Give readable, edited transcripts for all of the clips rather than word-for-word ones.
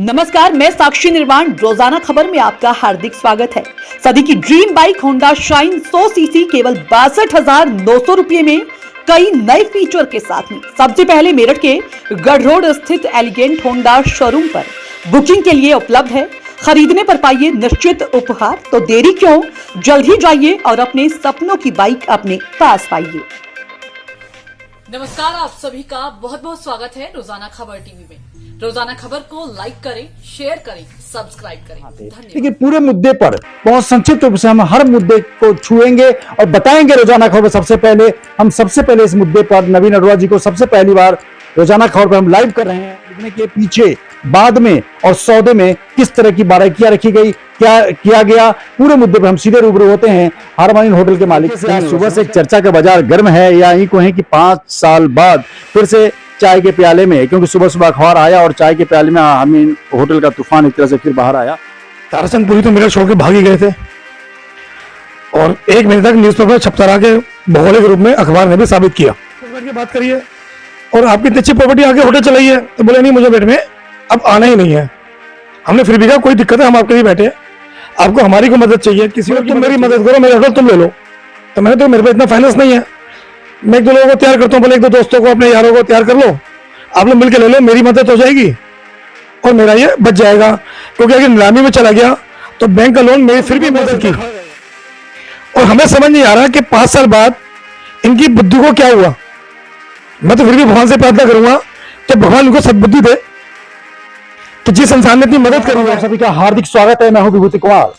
नमस्कार, मैं साक्षी निर्वाण। रोजाना खबर में आपका हार्दिक स्वागत है। सदी की dream bike Honda shine 100 CC केवल 62,900 रुपये में कई नए फीचर के साथ में सबसे पहले मेरठ के गढ़ रोड स्थित एलिगेंट होंडा शोरूम पर बुकिंग के लिए उपलब्ध है। खरीदने पर पाइए निश्चित उपहार। तो देरी क्यों, जल्द ही जाइए और अपने सपनों की बाइक अपने पास पाइए। नमस्कार, आप सभी का बहुत बहुत स्वागत है रोजाना खबर टीवी में। रोजाना खबर को लाइक करें, शेयर करें, सब्सक्राइब करें। धन्यवाद। देखिए, पूरे मुद्दे पर बहुत संक्षिप्त रूप से हम हर मुद्दे को छुएंगे और बताएंगे। रोजाना खबर सबसे पहले इस मुद्दे पर नवीन अरोड़ा जी को सबसे पहली बार रोजाना खबर पर हम लाइव कर रहे हैं। लिखने के पीछे, बाद में और सौदे में किस तरह की बारीकियां रखी गई, क्या किया गया, पूरे मुद्दे पर हम सीधे रूबरू होते हैं हारमोनियन होटल के मालिक से। सुबह से चर्चा का बाजार गर्म है, या यही को है कि 5 साल बाद फिर से चाय के प्याले में, क्योंकि सुबह सुबह अखबार आया और चाय के प्याले में हारमोनियन होटल का तूफान एक तरह से फिर बाहर आया। ताराचंद पुरी तो मेरा छोड़ के भाग ही गए थे और 1 महीने तक न्यूज़पेपर छपता रहा के भौगोलिक रूप में अखबार ने भी साबित किया। की बात करिए और आपकी इतनी अच्छी प्रॉपर्टी आके होटल चलाई है, तो बोले नहीं मुझे बेट में अब आना ही नहीं है। हमने फिर भी कहा कोई दिक्कत है, हम आपके लिए बैठे, आपको हमारी को मदद चाहिए, किसी और तुम मेरी मदद करो, मेरा होटल तुम ले लो। तो मैंने तो मेरे पास इतना फाइनेंस नहीं है, मैं 1-2 लोगों को तैयार करता हूँ, बोले 1-2 दोस्तों को, अपने यारों को तैयार कर लो, आप लोग मिलकर ले लो, मेरी मदद हो जाएगी और मेरा ये बच जाएगा। क्योंकि अगर नीलामी में चला गया तो बैंक का लोन मेरी फिर भी मदद की। और हमें समझ नहीं आ रहा कि 5 साल बाद इनकी बुद्धि को क्या हुआ। मैं तो फिर भी भगवान से प्रार्थना करूंगा कि भगवान इनको सद्बुद्धि दे कि जिस इंसान ने इतनी मदद करी। आप सभी का हार्दिक स्वागत है। मैं हूं विभूति कुमार।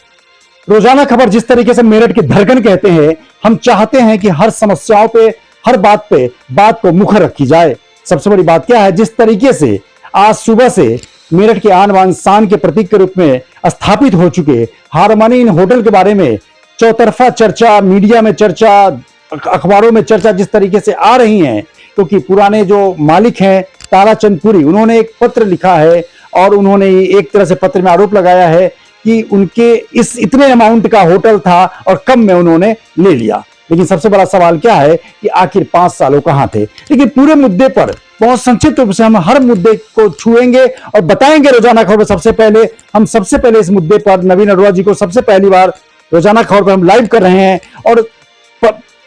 रोजाना खबर जिस तरीके से मेरठ की धड़कन कहते हैं, हम चाहते हैं कि हर समस्याओं पे, हर बात को मुखर रखी जाए। सबसे बड़ी बात क्या है, जिस तरीके से आज सुबह से मेरठ के आन बान शान के प्रतीक के रूप में स्थापित हो चुके हारमोनियन होटल के बारे में चौतरफा चर्चा, मीडिया में चर्चा, अखबारों में चर्चा जिस तरीके से आ रही है, क्योंकि पुराने जो मालिक हैं ताराचंद पुरी, उन्होंने एक पत्र लिखा है और उन्होंने एक तरह से पत्र में आरोप लगाया है कि उनके इस इतने अमाउंट का होटल था और कम में उन्होंने ले लिया। लेकिन सबसे बड़ा सवाल क्या है कि आखिर 5 सालों कहां थे। लेकिन पूरे मुद्दे पर बहुत संक्षिप्त रूप से हम हर मुद्दे को छुएंगे और बताएंगे। रोजाना खबर सबसे पहले इस मुद्दे पर नवीन अरोड़ा जी को सबसे पहली बार रोजाना खबर पर हम लाइव कर रहे हैं और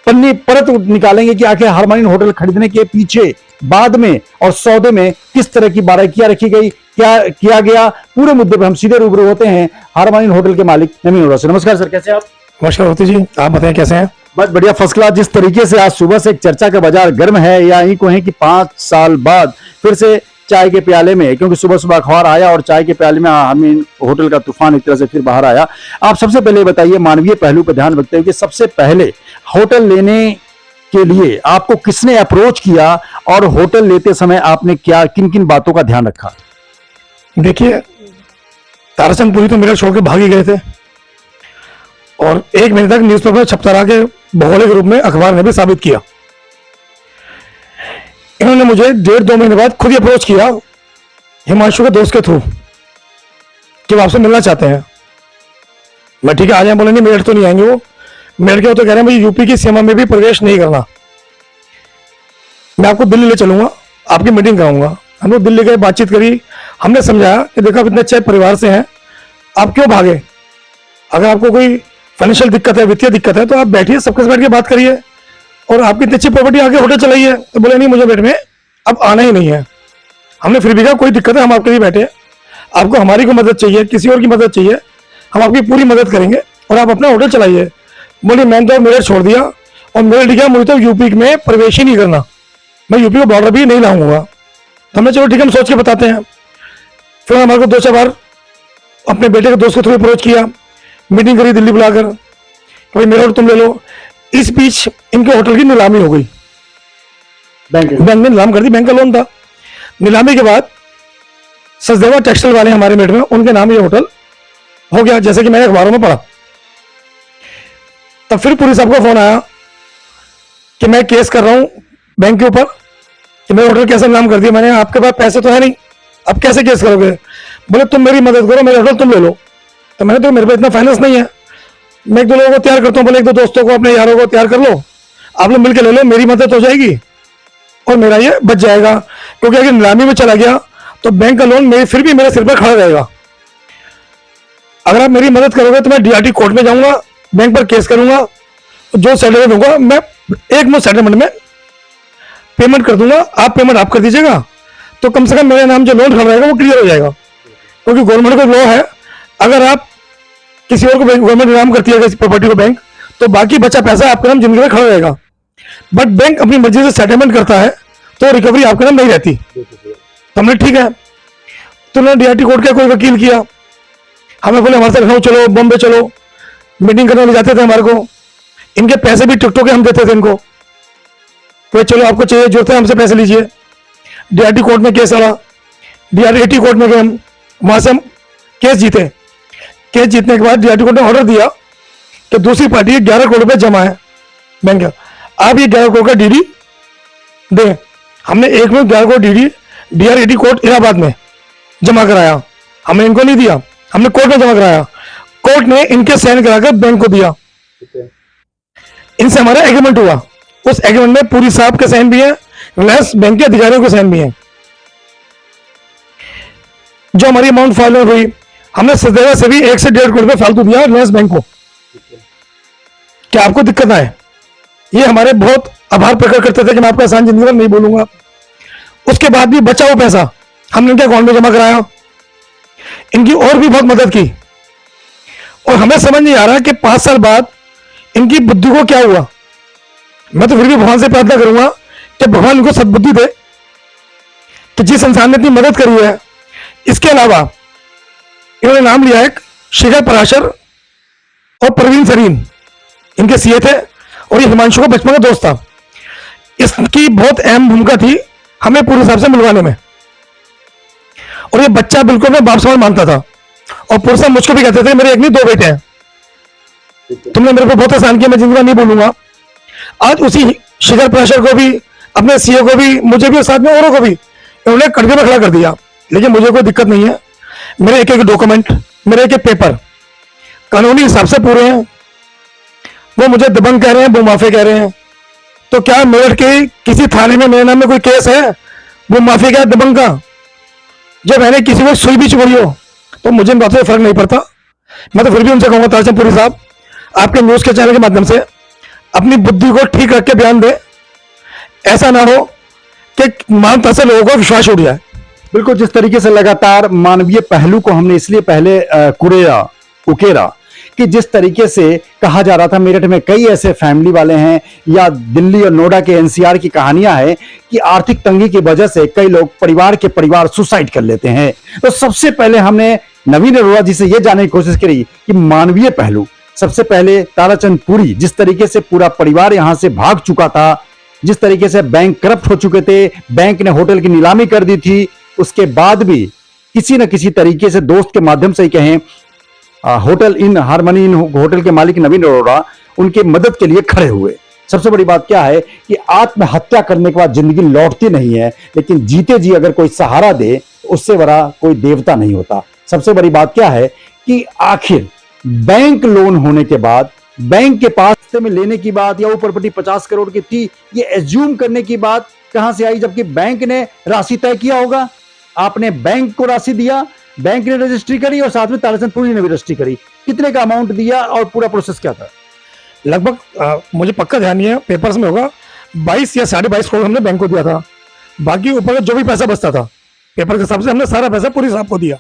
पन्नी परत निकालेंगे कि आखिर हारमोनियन होटल खरीदने के पीछे, बाद में और सौदे में किस तरह की बारीकियां रखी गई, क्या किया गया, पूरे मुद्दे पर हम सीधे रूबरू होते हैं हारमोनियन होटल के मालिक नवीन अरोड़ा से। नमस्कार सर, कैसे हैं आप? नमस्कार होती जी, आप बताएं कैसे हैं? बस बढ़िया, फर्स्ट क्लास। जिस तरीके से आज सुबह से चर्चा का बाजार गर्म है, या यही को है कि 5 साल बाद फिर से चाय के प्याले में, क्योंकि सुबह सुबह अखबार आया और चाय के प्याले में हारमोनियन होटल का तूफान एक तरह से फिर बाहर आया। आप सबसे पहले बताइए, मानवीय पहलू पर ध्यान रखते हुए, कि सबसे पहले होटल लेने के लिए आपको किसने अप्रोच किया और होटल लेते समय आपने क्या, किन किन बातों का ध्यान रखा? देखिए, ताराचंद पुरी तो मेरा छोड़ के भाग ही गए थे और 1 महीने तक न्यूज़पेपर छपता रहा के भौगोलिक रूप में अखबार ने भी साबित किया। इन्होंने मुझे 1.5-2 महीने बाद खुद ही अप्रोच किया हिमांशु के दोस्त के थ्रू कि वो आपसे मिलना चाहते हैं। मैं ठीक है आ जाए, बोले नहीं मेरठ तो नहीं आएंगे वो, मेरठ के वो तो कह रहे हैं मुझे यूपी की सीमा में भी प्रवेश नहीं करना, मैं आपको दिल्ली ले चलूंगा, आपकी मीटिंग कराऊंगा। हम लोग दिल्ली गए, बातचीत करी, हमने समझाया कि देखो आप इतने अच्छे परिवार से हैं, आप क्यों भागे, अगर आपको कोई फाइनेंशियल दिक्कत है, वित्तीय दिक्कत है, तो आप बैठिए, सबके साथ बैठ के बात करिए और आपकी इतनी अच्छी प्रॉपर्टी आके होटल चलाई है, तो बोले नहीं मुझे बेट में अब आना ही नहीं है। हमने फिर भी कहा कोई दिक्कत है, हम आपके लिए बैठे, आपको हमारी को मदद चाहिए, किसी और की मदद चाहिए, हम आपकी पूरी मदद करेंगे और आप अपना होटल चलाइए। बोले मैंने तो मेरठ छोड़ दिया और मेरठ गया, मुझे तो यूपी में प्रवेश ही नहीं करना, मैं यूपी को बॉर्डर भी नहीं लाऊंगा। तो हमने चलो ठीक है, हम सोच के बताते हैं। फिर हमारे को 2-4 बार अपने बेटे के दोस्त के थ्रू अप्रोच किया, मीटिंग करी दिल्ली बुलाकर, भाई मेरा होटल तुम ले लो। इस बीच इनके होटल की नीलामी हो गई, बैंक ने नीलाम कर दी, बैंक का लोन था। नीलामी के बाद सचदेवा टेक्सटाइल वाले हमारे मेरठ में, उनके नाम ये होटल हो गया, जैसे कि मैंने अखबारों में पढ़ा। तब फिर पुलिस साहब का फोन आया कि मैं केस कर रहा हूं बैंक के ऊपर कि मेरा होटल कैसे नाम कर दिया। मैंने आपके पास पैसे तो है नहीं, अब कैसे केस करोगे? बोले तुम मेरी मदद करो, मेरा होटल तुम ले लो। तो मैंने तो मेरे पास इतना फाइनेंस नहीं है, मैं 1-2 लोगों को तैयार करता हूँ, बोले 1-2 दोस्तों को, अपने यारों को तैयार कर लो, आप लोग मिलकर ले लो, मेरी मदद हो जाएगी और मेरा ये बच जाएगा। क्योंकि अगर नीलामी में चला गया तो बैंक का लोन मेरे फिर भी मेरे सिर पर खड़ा रहेगा। अगर आप मेरी मदद करोगे तो मैं डीआरटी कोर्ट में जाऊंगा, बैंक पर केस करूंगा, जो सेटलमेंट होगा मैं एक मुश्त सेटलमेंट में पेमेंट कर दूंगा, आप पेमेंट आप कर दीजिएगा, तो कम से कम मेरे नाम जो लोन खड़ा रहेगा वो क्लियर हो जाएगा। क्योंकि गवर्नमेंट का लॉ है, अगर आप किसी और को गवर्नमेंट इनाम करती है किसी प्रॉपर्टी को बैंक, तो बाकी बचा पैसा आपके नाम जिंदगी में खड़ा रहेगा। बट बैंक अपनी मर्जी से सेटलमेंट करता है तो रिकवरी आपके नाम नहीं रहती। तो हमने ठीक है, तो उन्होंने डीआरटी कोर्ट का कोई वकील किया, हमें बोले हमारे साथ लखनऊ चलो, बॉम्बे चलो, मीटिंग करने ले जाते थे हमारे को। इनके पैसे भी टिकटों के हम देते थे इनको, तो चलो आपको चाहिए जरूरत है हमसे पैसे लीजिए। डीआरटी कोर्ट में केस आया, डीआरटी कोर्ट में गए हम, वहां से हम केस जीते। केस जीतने के बाद डीआरटी कोर्ट ने ऑर्डर दिया कि दूसरी पार्टी 11 करोड़ रुपए जमा है बैंक का, आप ये 11 करोड़ का डीडी दें। हमने एक में 11 crore DD DRT court Allahabad में जमा कराया, हमने इनको नहीं दिया, हमने कोर्ट में जमा कराया। कोर्ट ने इनके साइन कराकर बैंक को दिया, इनसे हमारा एग्रीमेंट हुआ। उस एग्रीमेंट में पूरी साहब के साइन भी है, रिलायंस बैंक के अधिकारियों के साइन भी है। जो हमारी अमाउंट फाइल हुई, हमने सदैव से भी 1 से 1.5 करोड़ रुपए फालतू दिया रिलायंस बैंक को, क्या आपको दिक्कत आए। ये हमारे बहुत आभार प्रकट करते थे कि मैं आपका आसान जिंदगी में नहीं बोलूंगा। उसके बाद भी बचा हुआ पैसा हमने इनके अकाउंट में जमा कराया, इनकी और भी बहुत मदद की। और हमें समझ नहीं आ रहा कि 5 साल बाद इनकी बुद्धि को क्या हुआ। मैं तो फिर भी भगवान से प्रार्थना करूंगा कि भगवान इनको सद्बुद्धि दे कि जिस इंसान ने इतनी मदद करी है। इसके अलावा इन्होंने नाम लिया है शिखर पराशर और प्रवीण सरीन, इनके सीए थे और ये हिमांशु का बचपन का दोस्त था। इसकी बहुत अहम भूमिका थी हमें पूरे हिसाब से मिलवाने में। और ये बच्चा बिल्कुल मैं बाप समान मानता था, और पूरे साहब मुझको भी कहते थे मेरे एक नहीं 2 बेटे हैं, तुमने मेरे को बहुत आसान किया, मैं जिंदगी नहीं बोलूंगा। आज उसी शिखर पराशर को भी, अपने सीए को भी, मुझे भी, साथ में औरों को भी इन्होंने कटघरे में खड़ा कर दिया। लेकिन मुझे कोई दिक्कत नहीं है, मेरे एक एक डॉक्यूमेंट, मेरे एक एक पेपर कानूनी हिसाब से पूरे हैं। वो मुझे दबंग कह रहे हैं, वो माफी कह रहे हैं, तो क्या मेरठ के किसी थाने में मेरे नाम में कोई केस है वो माफी का दबंग का? जब मैंने किसी को सुई भी चुभरी हो तो मुझे इन बातों से फर्क नहीं पड़ता। मैं तो फिर भी उनसे कहूंगा तारचंदपुरी साहब, आपके न्यूज के चैनल के माध्यम से अपनी बुद्धि को ठीक रख के बयान दे, ऐसा ना हो कि मानता से लोगों का विश्वास उठ जाए। बिल्कुल, जिस तरीके से लगातार मानवीय पहलू को हमने इसलिए पहले उकेरा कि जिस तरीके से कहा जा रहा था मेरठ में कई ऐसे फैमिली वाले हैं, या दिल्ली और नोएडा के एनसीआर की कहानियां हैं कि आर्थिक तंगी की वजह से कई लोग परिवार सुसाइड कर लेते हैं। तो सबसे पहले हमने नवीन अरोड़ा जी से यह जानने की कोशिश करी कि मानवीय पहलू, सबसे पहले ताराचंद पुरी, जिस तरीके से पूरा परिवार यहां से भाग चुका था, जिस तरीके से बैंक करप्ट हो चुके थे, बैंक ने होटल की नीलामी कर दी थी, उसके बाद भी किसी न किसी तरीके से दोस्त के माध्यम से ही कहें, hotel in harmony in hotel के मालिक नवीन अरोड़ा उनके मदद के लिए खड़े हुए। सबसे बड़ी बात क्या है कि आत्महत्या करने के बाद जिंदगी लौटती नहीं है, लेकिन जीते जी अगर कोई सहारा दे उससे बड़ा कोई देवता नहीं होता। सबसे बड़ी बात क्या है कि आखिर बैंक लोन होने के बाद, बैंक के पास में लेने की बात, या वो प्रॉपर्टी 50 करोड़ की थी, ये एज्यूम करने की बात कहां से आई, जबकि बैंक ने राशि तय किया होगा। आपने बैंक को राशि दिया, बैंक ने रजिस्ट्री करी और साथ में ताराचंद पुरी ने भी रजिस्ट्री करी। कितने का अमाउंट दिया और पूरा प्रोसेस क्या था? लगभग मुझे पक्का ध्यान नहीं है, पेपर्स में होगा 22 या 22.5 करोड़ हमने बैंक को दिया था। बाकी ऊपर का जो भी पैसा बचता था पेपर के हिसाब से हमने सारा पैसा पूरी साहब को दिया।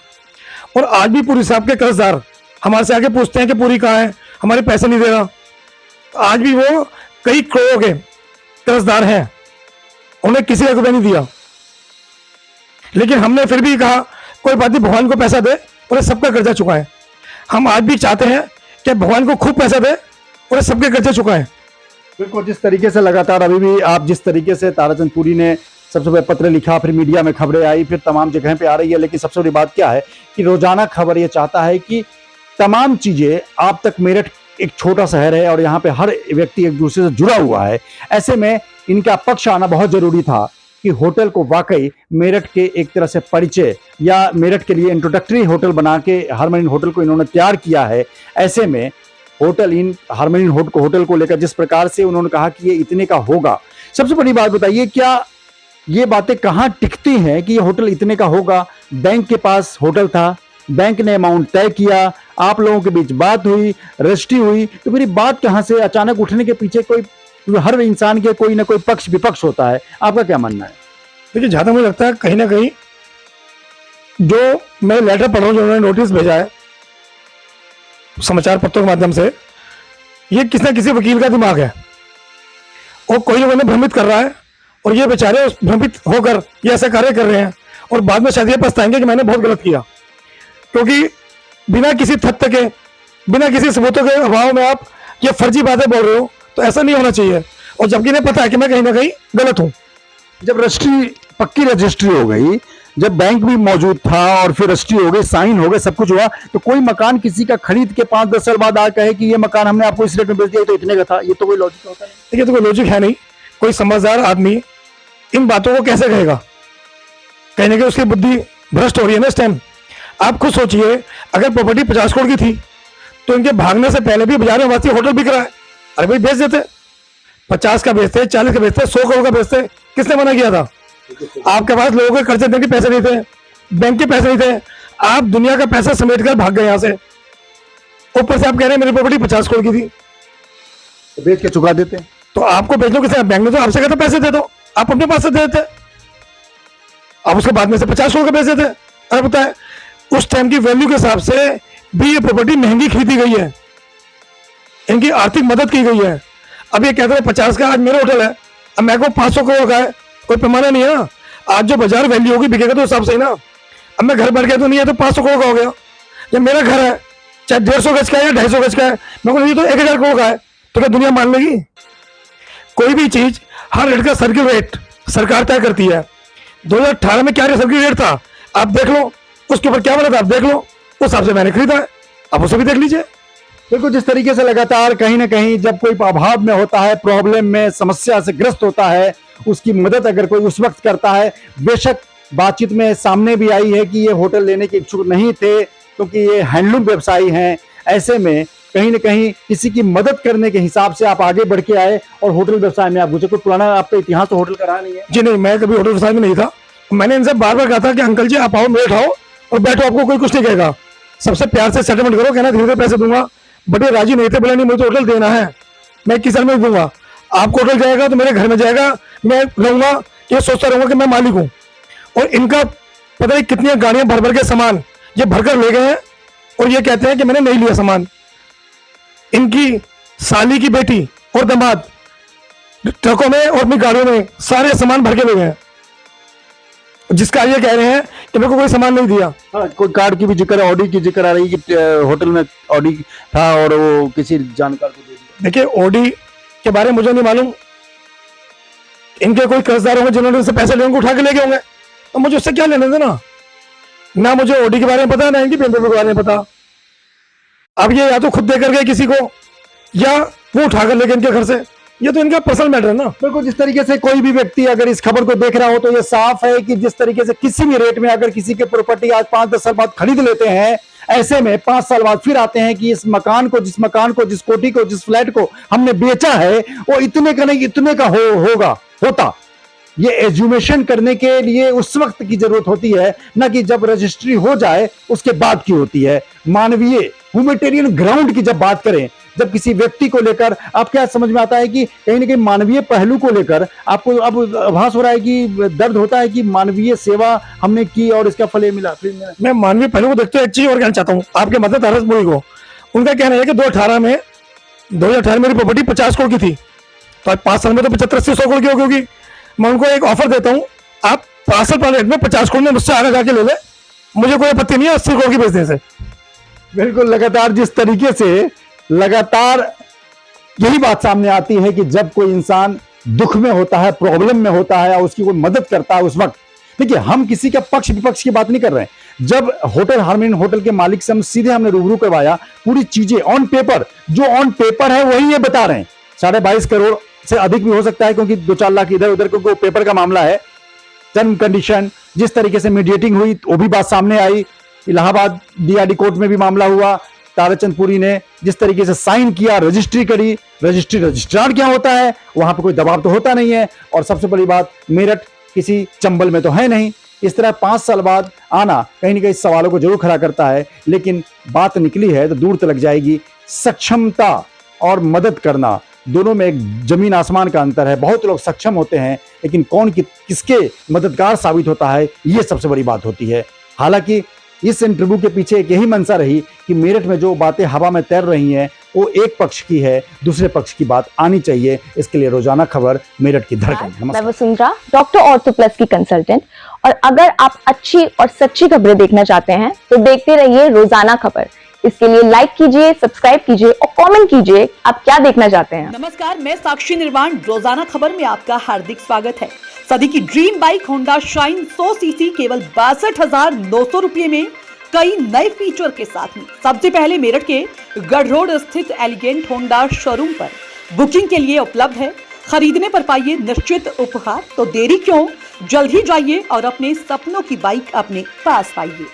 और आज भी पूरी साहब के कर्जदार हमारे से आके पूछते हैं कि पूरी कहाँ है, हमारे पैसे नहीं दे रहा। आज भी वो कई करोड़ों के कर्जदार हैं, उन्हें किसी का रुपया नहीं दिया। लेकिन हमने फिर भी कहा कोई बात नहीं, भगवान को पैसा दे, उन्हें सबका कर्जा चुका है। हम आज भी चाहते हैं कि भगवान को खूब पैसा दे, उन्हें सबके कर्जा चुका है। बिल्कुल, जिस तरीके से लगातार अभी भी आप जिस तरीके से ताराचंद पुरी ने सबसे पहले पत्र लिखा, फिर मीडिया में खबरें आई, फिर तमाम जगह पे आ रही है, लेकिन सबसे बड़ी बात क्या है कि रोजाना खबर ये चाहता है कि तमाम चीजें आप तक, मेरठ एक छोटा शहर है और यहाँ पे हर व्यक्ति एक दूसरे से जुड़ा हुआ है। ऐसे में इनका पक्ष आना बहुत जरूरी था कि होटल को वाकई मेरठ के एक तरह से परिचय, या मेरठ के लिए इंट्रोडक्टरी होटल बना के हार्मनी होटल को इन्होंने तैयार किया है। ऐसे में होटल इन हार्मनी होटल को लेकर जिस प्रकार से उन्होंने कहा कि ये इतने का होगा, सबसे बड़ी बात बताइए, क्या ये बातें कहाँ टिकती हैं कि ये होटल इतने का होगा? बैंक के पास होटल था, बैंक ने अमाउंट तय किया, आप लोगों के बीच बात हुई, रजिस्ट्री हुई, तो मेरी बात कहाँ से अचानक उठने के पीछे कोई, हर इंसान के कोई ना कोई पक्ष विपक्ष होता है। आपका क्या मानना है? देखिए, जहां तक मुझे लगता है कहीं ना कहीं जो मैं लेटर पढ़ रहा हूँ, जो उन्होंने नोटिस भेजा है समाचार पत्रों के माध्यम से, ये किसी न किसी वकील का दिमाग है और कोई लोग उन्हें भ्रमित कर रहा है और ये बेचारे उस भ्रमित होकर ये ऐसा कार्य कर रहे हैं और बाद में शायद ये पछताएंगे कि मैंने बहुत गलत किया, क्योंकि बिना किसी तथ्य के, बिना किसी सबूतों के अभाव में आप ये फर्जी बातें बोल रहे हो, तो ऐसा नहीं होना चाहिए। और जबकि इन्हें पता है कि मैं कहीं ना कहीं गलत हूं। जब रजिस्ट्री, पक्की रजिस्ट्री हो गई, जब बैंक भी मौजूद था और फिर रजिस्ट्री हो गई, साइन हो गए, सब कुछ हुआ, तो कोई मकान किसी का खरीद के 5-10 साल बाद आ कहे कि ये मकान हमने आपको इस रेट में बेच दिया, तो इतने का था, ये तो कोई लॉजिक होता नहीं। देखिए, तो कोई लॉजिक है नहीं। कोई समझदार आदमी इन बातों को कैसे कहेगा? कहने के उसकी बुद्धि भ्रष्ट हो रही है ना इस टाइम। आप खुद सोचिए, अगर प्रॉपर्टी 50 करोड़ की थी तो इनके भागने से पहले भी बाजार में वासी होटल बिक रहा है, अरे भाई बेच देते, 50 का बेचते, 40 का बेचते, 100 करोड़ का बेचते, किसने मना किया था? आपके पास लोगों के कर्जे देने के पैसे नहीं थे, बैंक के पैसे नहीं थे, आप दुनिया का पैसा समेट कर भाग गए यहां से। ऊपर से आप कह रहे हैं मेरी प्रॉपर्टी 50 करोड़ की थी, तो बेच के चुका देते। तो आपको बेचने किसे? बैंक ने तो आपसे कहता पैसे दे दो, आप अपने पास से दे देते, आप उसके बाद में से 50 करोड़ का बेच देते। अरे बताए, उस टाइम की वैल्यू के हिसाब से भी ये प्रॉपर्टी महंगी खरीदी गई है, इनकी आर्थिक मदद की गई है। अब ये कहते हैं 50 का आज मेरा होटल है, अब मैं को 500 करोड़ का है, कोई पैमाना नहीं है ना। आज जो बाजार वैल्यू होगी बिकेगा तो हिसाब से ही ना। अब मैं घर बैठ गया तो नहीं है तो 500 करोड़ का हो गया। जब मेरा घर है, चाहे 150 गज का है या 250 गज का है, मैं को नहीं तो 1000 करोड़ का है, तो क्या दुनिया मान लेगी? कोई भी चीज, हर रेट का सर्किल रेट सरकार तय करती है। 2018 में क्या सर्किल रेट था आप देख लो, उसके ऊपर क्या बना था आप देख लो, उस हिसाब से मैंने खरीदा है, आप उसे भी देख लीजिए। देखो, जिस तरीके से लगातार कहीं ना कहीं जब कोई अभाव में होता है, प्रॉब्लम में, समस्या से ग्रस्त होता है, उसकी मदद अगर कोई उस वक्त करता है, बेशक बातचीत में सामने भी आई है कि ये होटल लेने के इच्छुक नहीं थे क्योंकि ये हैंडलूम व्यवसायी हैं, ऐसे में कहीं ना कहीं किसी की मदद करने के हिसाब से आप आगे बढ़ के आए और होटल व्यवसाय में आप घुसे। कोई पुराना आपका इतिहास तो होटल का रहा नहीं है? जी नहीं, मैं कभी होटल व्यवसाय में नहीं था। मैंने इनसे बार बार कहा था कि अंकल जी आप आओ, मेरे उठाओ और बैठो, आपको कोई कुछ नहीं कहेगा, सबसे प्यार से सेटलमेंट करो, कहना धीरे धीरे पैसे दूंगा, बट ये राजी नहीं थे, बोले नहीं मुझे तो होटल देना है, मैं किस में दूंगा, आपको होटल जाएगा तो मेरे घर में जाएगा, मैं रहूंगा, ये सोचता रहूंगा कि मैं मालिक हूँ। और इनका पता नहीं कितनी गाड़ियां भर भर के सामान ये भरकर ले गए हैं और ये कहते हैं कि मैंने नहीं लिया सामान। इनकी साली की बेटी और दामाद ट्रकों में और अपनी गाड़ियों में सारे सामान भर के ले गए हैं, जिसका ये कह रहे हैं कि मेरे को कोई सामान नहीं दिया। हाँ, कोई कार की भी जिक्र, ऑडी की जिक्र आ रही कि होटल में ऑडी था और वो किसी जानकार को दे दिया। देखिए, ऑडी के बारे में मुझे नहीं मालूम, इनके कोई कर्जदार होंगे जिन्होंने उनसे पैसे लेंगे उठा के ले गए होंगे, तो मुझे उससे क्या लेने देना। ना मुझे ऑडी के बारे में पता, ना इनकी पेपर के बारे में पता। अब ये या तो खुद देकर गए किसी को या वो उठाकर ले गए इनके घर से, ये तो इनका पर्सनल मैटर है ना। बिल्कुल, जिस तरीके से कोई भी व्यक्ति अगर इस खबर को देख रहा हो तो ये साफ है कि जिस तरीके से किसी भी रेट में अगर किसी की प्रॉपर्टी आज 5-10 साल बाद खरीद लेते हैं, ऐसे में 5 साल बाद फिर आते हैं कि इस मकान को, जिस कोठी को, जिस फ्लैट को हमने बेचा है वो इतने का नहीं इतने का होता। ये एज्यूमेशन करने के लिए उस वक्त की जरूरत होती है, ना कि जब रजिस्ट्री हो जाए उसके बाद की होती है। मानवीय ह्यूमैनिटेरियन ग्राउंड की जब बात करें, जब किसी व्यक्ति को लेकर आप क्या समझ में आता है कि कहीं ना कहीं मानवीय पहलू को लेकर आपको अब आभास हो रहा है कि दर्द होता है कि मानवीय सेवा हमने की और इसका फल मिला। मैं मानवीय पहलू को देखते हुए एक चीज और कहना चाहता हूँ आपके मतलब तारसपुरी को। उनका कहना है कि 2018 में मेरी प्रॉपर्टी 50 करोड़ की थी, तो आज 5 साल में तो 75-80 करोड़ की होगी। मैं उनको एक ऑफर देता हूँ, आप पार्सल पर रेट में 50 करोड़ में मुझसे आगे जाके ले ले, मुझे कोई आपत्ति नहीं है 80 करोड़ की बेचने से। बिल्कुल, लगातार जिस तरीके से लगातार यही बात सामने आती है कि जब कोई इंसान दुख में होता है, प्रॉब्लम में होता है और उसकी कोई मदद करता है उस वक्त, देखिए हम किसी का पक्ष विपक्ष की बात नहीं कर रहे हैं। जब होटल हार्मोनियम होटल के मालिक से हम सीधे हमने रूबरू करवाया, पूरी चीजें ऑन पेपर, जो ऑन पेपर है वही ये बता रहे हैं। 22.5 करोड़ से अधिक भी हो सकता है क्योंकि 2-4 लाख इधर उधर क्योंकि पेपर का मामला है। टर्म कंडीशन, जिस तरीके से मीडिएटिंग हुई वो भी बात सामने आई। इलाहाबाद डीआरडी कोर्ट में भी मामला हुआ, ताराचंद पुरी ने जिस तरीके से साइन किया, रजिस्ट्री करी, रजिस्ट्रार क्या होता है, वहां पर कोई दबाव तो होता नहीं है। और सबसे बड़ी बात, मेरठ किसी चंबल में तो है नहीं। इस तरह 5 साल बाद आना कहीं ना कहीं सवालों को जरूर खड़ा करता है, लेकिन बात निकली है तो दूर तक जाएगी। सक्षमता और मदद करना, दोनों में एक जमीन आसमान का अंतर है। बहुत लोग सक्षम होते हैं, लेकिन कौन किसके मददगार साबित होता है, ये सबसे बड़ी बात होती है। हालांकि इस इंटरव्यू के पीछे एक यही मंशा रही कि मेरठ में जो बातें हवा में तैर रही हैं वो एक पक्ष की है, दूसरे पक्ष की बात आनी चाहिए। इसके लिए रोजाना खबर मेरठ की धड़कन। मैं वसुंधरा, डॉक्टर ऑर्थो प्लस की कंसल्टेंट, और अगर आप अच्छी और सच्ची खबरें देखना चाहते हैं तो देखते रहिए रोजाना खबर। इसके लिए लाइक कीजिए, सब्सक्राइब कीजिए और कमेंट कीजिए आप क्या देखना चाहते हैं। नमस्कार, मैं साक्षी निर्वाण। रोजाना खबर में आपका हार्दिक स्वागत है। सदी की dream bike Honda shine 100 CC केवल 62,900 रुपए में कई नए फीचर के साथ में सबसे पहले मेरठ के गढ़ रोड स्थित एलिगेंट होंडा शोरूम पर बुकिंग के लिए उपलब्ध है। खरीदने पर पाइए निश्चित उपहार। तो देरी क्यों, जल्द ही जाइए और अपने सपनों की बाइक अपने पास पाइए।